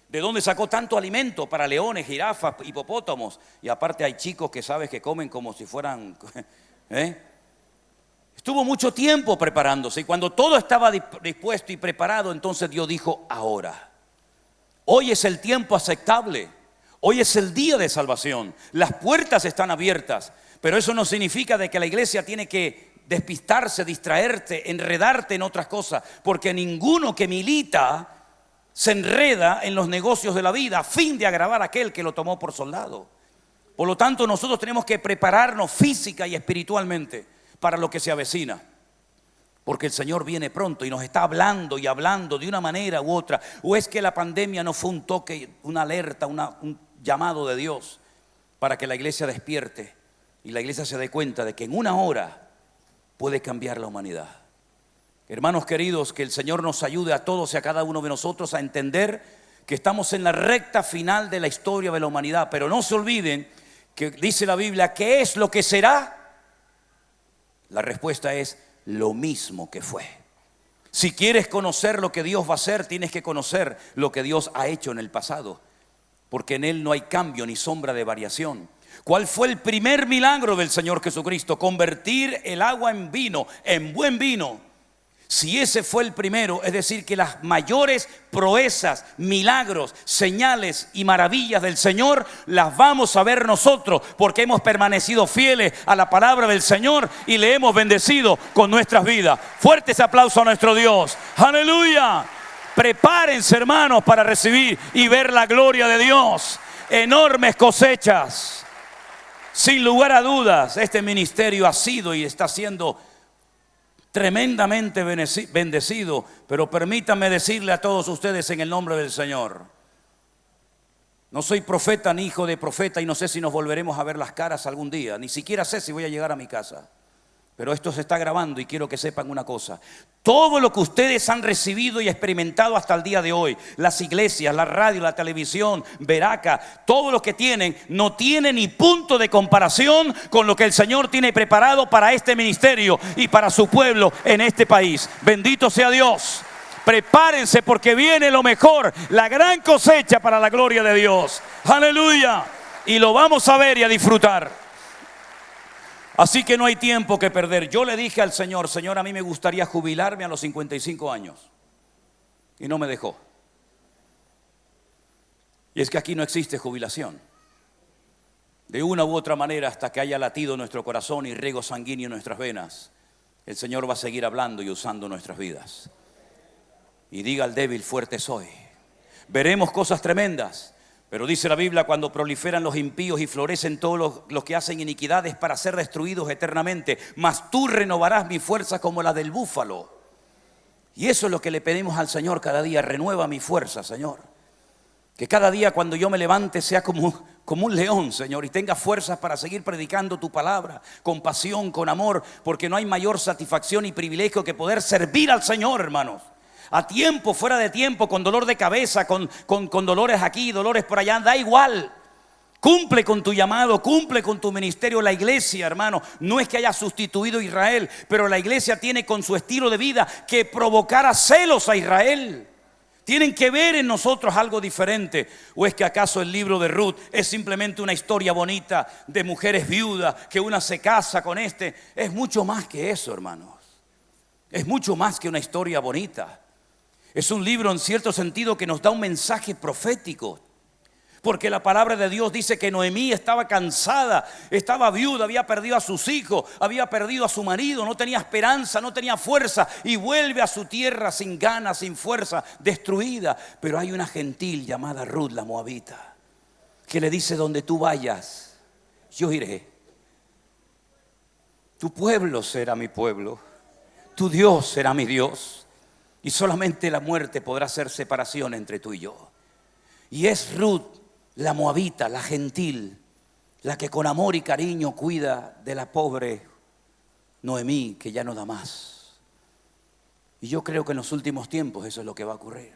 ¿De dónde sacó tanto alimento para leones, jirafas, hipopótamos? Y aparte hay chicos que sabes que comen como si fueran... Estuvo mucho tiempo preparándose y cuando todo estaba dispuesto y preparado, entonces Dios dijo, ahora. Hoy es el tiempo aceptable. Hoy es el día de salvación. Las puertas están abiertas. Pero eso no significa de que la iglesia tiene que despistarse, distraerte, enredarte en otras cosas. Porque ninguno que milita se enreda en los negocios de la vida a fin de agravar a aquel que lo tomó por soldado. Por lo tanto, nosotros tenemos que prepararnos física y espiritualmente para lo que se avecina. Porque el Señor viene pronto y nos está hablando y hablando de una manera u otra. ¿O es que la pandemia no fue un toque, una alerta, un llamado de Dios para que la iglesia despierte y la iglesia se dé cuenta de que en una hora puede cambiar la humanidad? Hermanos queridos, que el Señor nos ayude a todos y a cada uno de nosotros a entender que estamos en la recta final de la historia de la humanidad. Pero no se olviden que dice la Biblia, ¿qué es lo que será? La respuesta es lo mismo que fue. Si quieres conocer lo que Dios va a hacer, tienes que conocer lo que Dios ha hecho en el pasado, porque en Él no hay cambio ni sombra de variación. ¿Cuál fue el primer milagro del Señor Jesucristo? Convertir el agua en vino, en buen vino. Si ese fue el primero, es decir, que las mayores proezas, milagros, señales y maravillas del Señor las vamos a ver nosotros, porque hemos permanecido fieles a la palabra del Señor y le hemos bendecido con nuestras vidas. Fuertes aplausos a nuestro Dios. ¡Aleluya! Prepárense, hermanos, para recibir y ver la gloria de Dios. Enormes cosechas. Sin lugar a dudas, este ministerio ha sido y está siendo tremendamente bendecido, pero permítanme decirle a todos ustedes en el nombre del Señor, no soy profeta ni hijo de profeta y no sé si nos volveremos a ver las caras algún día, ni siquiera sé si voy a llegar a mi casa, pero esto se está grabando y quiero que sepan una cosa: todo lo que ustedes han recibido y experimentado hasta el día de hoy, las iglesias, la radio, la televisión, Veraca, todo lo que tienen, no tiene ni punto de comparación con lo que el Señor tiene preparado para este ministerio y para su pueblo en este país. Bendito sea Dios. Prepárense porque viene lo mejor, la gran cosecha para la gloria de Dios. Aleluya. Y lo vamos a ver y a disfrutar. Así que no hay tiempo que perder. Yo le dije al Señor, Señor, a mí me gustaría jubilarme a los 55 años. Y no me dejó. Y es que aquí no existe jubilación. De una u otra manera, hasta que haya latido nuestro corazón y riego sanguíneo en nuestras venas, el Señor va a seguir hablando y usando nuestras vidas. Y diga al débil, fuerte soy. Veremos cosas tremendas. Pero dice la Biblia, cuando proliferan los impíos y florecen todos los que hacen iniquidades para ser destruidos eternamente, mas tú renovarás mi fuerza como la del búfalo. Y eso es lo que le pedimos al Señor cada día. Renueva mi fuerza, Señor. Que cada día cuando yo me levante sea como un león, Señor, y tenga fuerzas para seguir predicando tu palabra, con pasión, con amor, porque no hay mayor satisfacción y privilegio que poder servir al Señor, hermanos. A tiempo, fuera de tiempo, con dolor de cabeza, con dolores aquí, dolores por allá, da igual. Cumple con tu llamado, cumple con tu ministerio. La iglesia, hermano, no es que haya sustituido a Israel, pero la iglesia tiene con su estilo de vida que provocar a celos a Israel. Tienen que ver en nosotros algo diferente. ¿O es que acaso el libro de Ruth es simplemente una historia bonita de mujeres viudas, que una se casa con este? Es mucho más que eso, hermanos. Es mucho más que una historia bonita. Es un libro en cierto sentido que nos da un mensaje profético. Porque la palabra de Dios dice que Noemí estaba cansada, estaba viuda, había perdido a sus hijos, había perdido a su marido, no tenía esperanza, no tenía fuerza, y vuelve a su tierra sin ganas, sin fuerza, destruida. Pero hay una gentil llamada Ruth la moabita que le dice: donde tú vayas, yo iré. Tu pueblo será mi pueblo, tu Dios será mi Dios, y solamente la muerte podrá hacer separación entre tú y yo. Y es Ruth la moabita, la gentil, la que con amor y cariño cuida de la pobre Noemí, que ya no da más. Y yo creo que en los últimos tiempos eso es lo que va a ocurrir.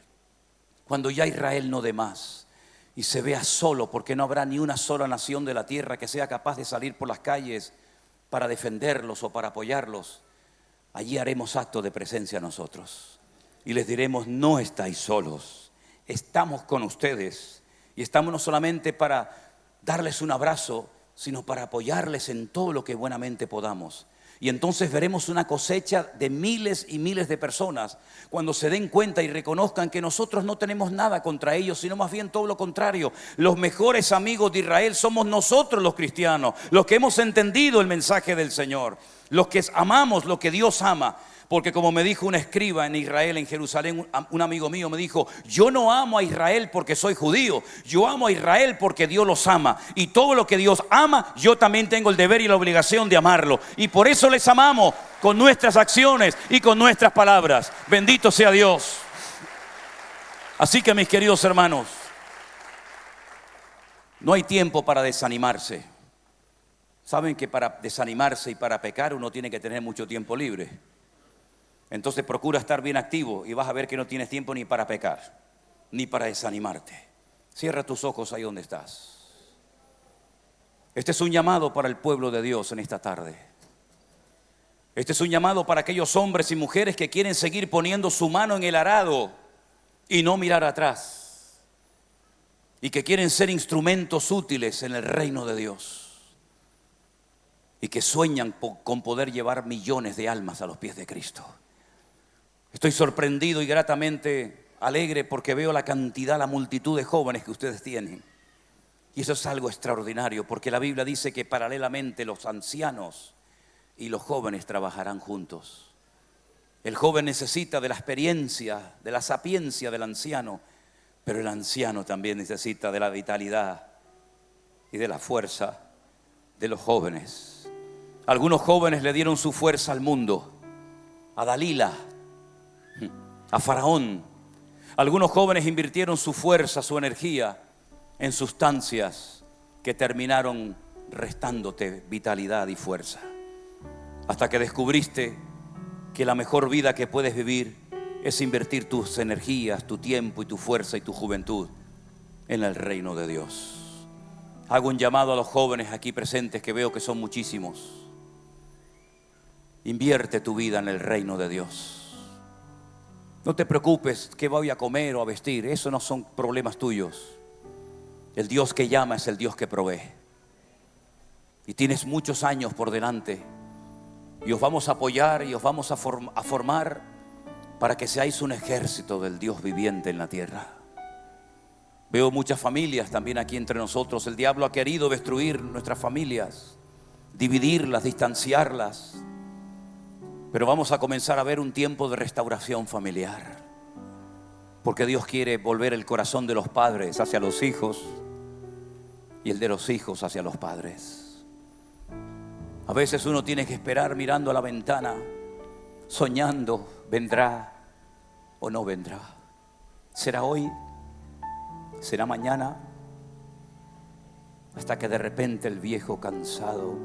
Cuando ya Israel no dé más y se vea solo, porque no habrá ni una sola nación de la tierra que sea capaz de salir por las calles para defenderlos o para apoyarlos, allí haremos acto de presencia nosotros y les diremos: no estáis solos, estamos con ustedes. Y estamos no solamente para darles un abrazo, sino para apoyarles en todo lo que buenamente podamos. Y entonces veremos una cosecha de miles y miles de personas cuando se den cuenta y reconozcan que nosotros no tenemos nada contra ellos, sino más bien todo lo contrario. Los mejores amigos de Israel somos nosotros los cristianos, los que hemos entendido el mensaje del Señor, los que amamos lo que Dios ama. Porque como me dijo un escriba en Israel, en Jerusalén, un amigo mío me dijo: yo no amo a Israel porque soy judío, yo amo a Israel porque Dios los ama. Y todo lo que Dios ama, yo también tengo el deber y la obligación de amarlo. Y por eso les amamos con nuestras acciones y con nuestras palabras. Bendito sea Dios. Así que, mis queridos hermanos, no hay tiempo para desanimarse. Saben que para desanimarse y para pecar uno tiene que tener mucho tiempo libre. Entonces procura estar bien activo y vas a ver que no tienes tiempo ni para pecar, ni para desanimarte. Cierra tus ojos ahí donde estás. Este es un llamado para el pueblo de Dios en esta tarde. Este es un llamado para aquellos hombres y mujeres que quieren seguir poniendo su mano en el arado y no mirar atrás. Y que quieren ser instrumentos útiles en el reino de Dios. Y que sueñan con poder llevar millones de almas a los pies de Cristo. Estoy sorprendido y gratamente alegre porque veo la cantidad, la multitud de jóvenes que ustedes tienen. Y eso es algo extraordinario, porque la Biblia dice que paralelamente los ancianos y los jóvenes trabajarán juntos. El joven necesita de la experiencia, de la sapiencia del anciano, pero el anciano también necesita de la vitalidad y de la fuerza de los jóvenes. Algunos jóvenes le dieron su fuerza al mundo, a Dalila, a Faraón. Algunos jóvenes invirtieron su fuerza, su energía en sustancias que terminaron restándote vitalidad y fuerza, hasta que descubriste que la mejor vida que puedes vivir es invertir tus energías, tu tiempo y tu fuerza y tu juventud en el reino de Dios. Hago un llamado a los jóvenes aquí presentes, que veo que son muchísimos. Invierte tu vida en el reino de Dios. No te preocupes qué voy a comer o a vestir, eso no son problemas tuyos. El Dios que llama es el Dios que provee. Y tienes muchos años por delante y os vamos a apoyar y os vamos a formar para que seáis un ejército del Dios viviente en la tierra. Veo muchas familias también aquí entre nosotros. El diablo ha querido destruir nuestras familias, dividirlas, distanciarlas. Pero vamos a comenzar a ver un tiempo de restauración familiar, porque Dios quiere volver el corazón de los padres hacia los hijos y el de los hijos hacia los padres. A veces uno tiene que esperar mirando a la ventana, soñando, vendrá, o no vendrá. ¿Será hoy? ¿Será mañana? Hasta que de repente el viejo cansado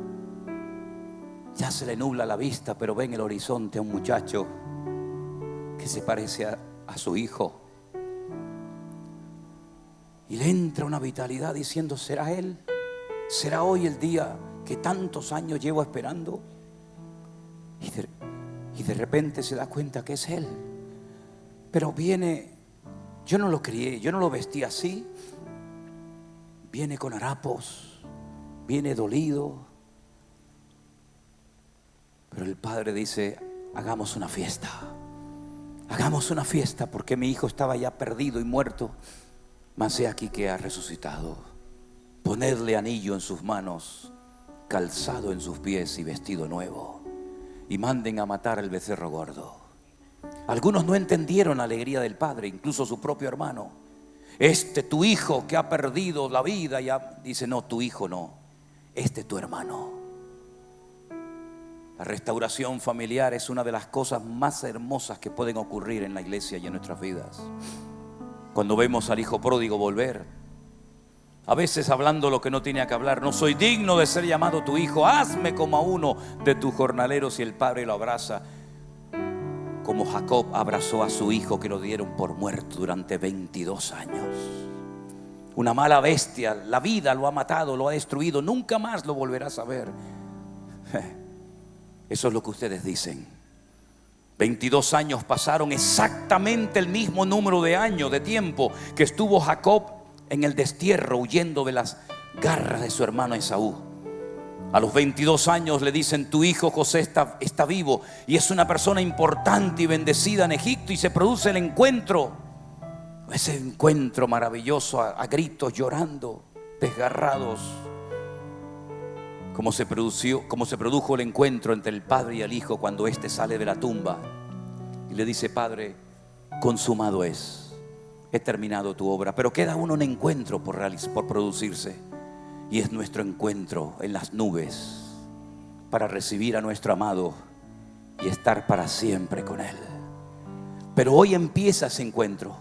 ya se le nubla la vista, pero ve en el horizonte a un muchacho que se parece a su hijo. Y le entra una vitalidad diciendo: ¿será él? ¿Será hoy el día que tantos años llevo esperando? Y de repente se da cuenta que es él. Pero viene, yo no lo crié, yo no lo vestí así. Viene con harapos, viene dolido. Pero el padre dice: hagamos una fiesta. Hagamos una fiesta porque mi hijo estaba ya perdido y muerto, mas he aquí que ha resucitado. Ponedle anillo en sus manos, calzado en sus pies y vestido nuevo, y manden a matar al becerro gordo. Algunos no entendieron la alegría del padre, incluso su propio hermano. Tu hijo que ha perdido la vida, ya dice: no, tu hijo no, tu hermano. La restauración familiar es una de las cosas más hermosas que pueden ocurrir en la iglesia y en nuestras vidas. Cuando vemos al hijo pródigo volver, a veces hablando lo que no tenía que hablar: no soy digno de ser llamado tu hijo, hazme como a uno de tus jornaleros. Y el padre lo abraza como Jacob abrazó a su hijo que lo dieron por muerto durante 22 años. Una mala bestia, la vida lo ha matado, lo ha destruido, nunca más lo volverás a ver. Eso es lo que ustedes dicen. 22 años pasaron, exactamente el mismo número de años, de tiempo que estuvo Jacob en el destierro, huyendo de las garras de su hermano Esaú. A los 22 años le dicen: tu hijo José está vivo y es una persona importante y bendecida en Egipto. Y se produce el encuentro, ese encuentro maravilloso, a gritos, llorando, desgarrados. Como se produjo el encuentro entre el padre y el hijo cuando éste sale de la tumba y le dice: Padre, consumado es, he terminado tu obra. Pero queda aún un encuentro por producirse, y es nuestro encuentro en las nubes para recibir a nuestro amado y estar para siempre con él. Pero hoy empieza ese encuentro,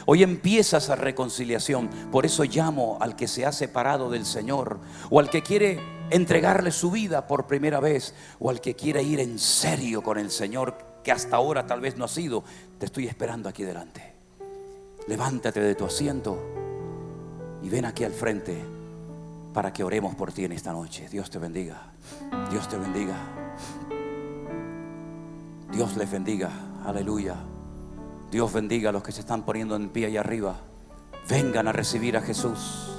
hoy empieza esa reconciliación. Por eso llamo al que se ha separado del Señor, o al que quiere entregarle su vida por primera vez, o al que quiere ir en serio con el Señor, que hasta ahora tal vez no ha sido. Te estoy esperando aquí delante. Levántate de tu asiento y ven aquí al frente para que oremos por ti en esta noche. Dios te bendiga. Dios te bendiga. Dios les bendiga. Aleluya. Dios bendiga a los que se están poniendo en pie ahí arriba. Vengan a recibir a Jesús.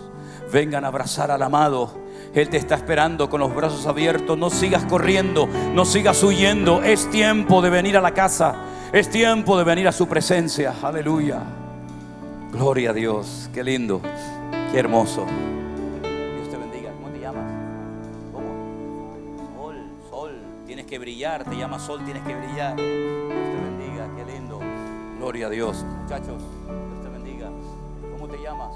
Vengan a abrazar al amado. Él te está esperando con los brazos abiertos. No sigas corriendo, no sigas huyendo. Es tiempo de venir a la casa. Es tiempo de venir a su presencia. Aleluya. Gloria a Dios. Qué lindo, qué hermoso. Dios te bendiga. ¿Cómo te llamas? ¿Cómo? Sol. Tienes que brillar. Te llamas Sol, tienes que brillar. Dios te bendiga. Qué lindo. Gloria a Dios. Muchachos, Dios te bendiga. ¿Cómo te llamas?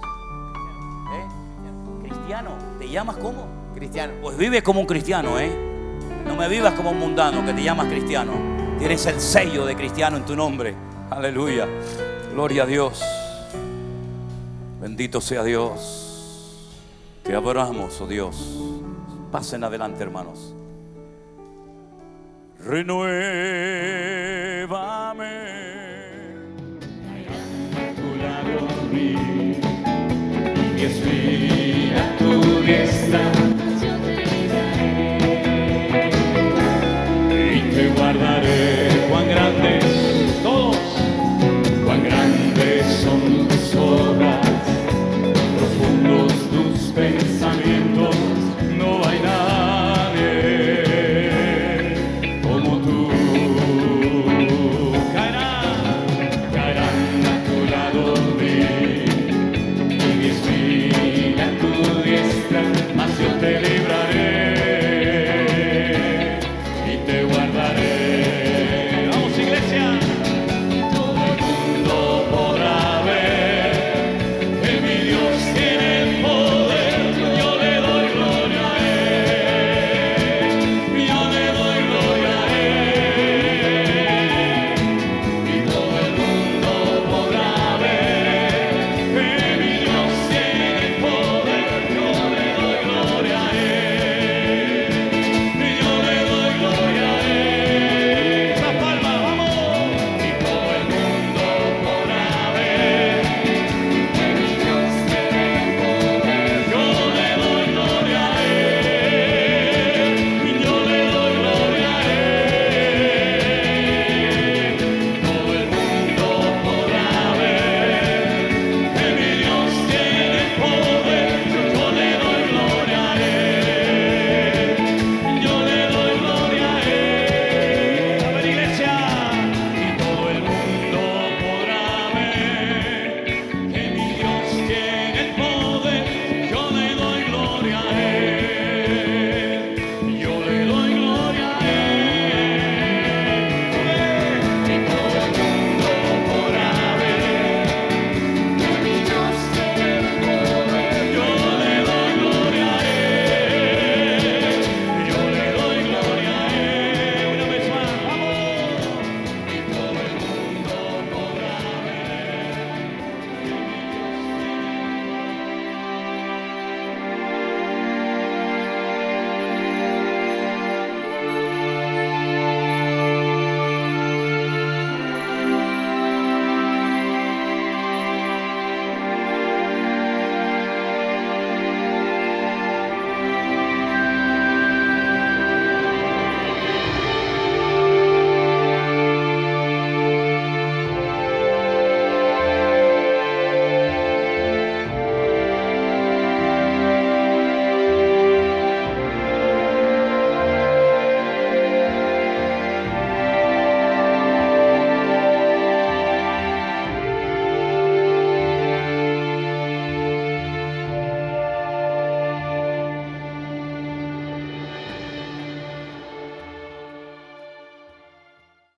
Cristiano. ¿Te llamas cómo? Cristiano. Pues vive como un cristiano, No me vivas como un mundano, que te llamas cristiano. Tienes el sello de cristiano en tu nombre. Aleluya. Gloria a Dios. Bendito sea Dios. Te adoramos, oh Dios. Pasen adelante, hermanos. Renuévame.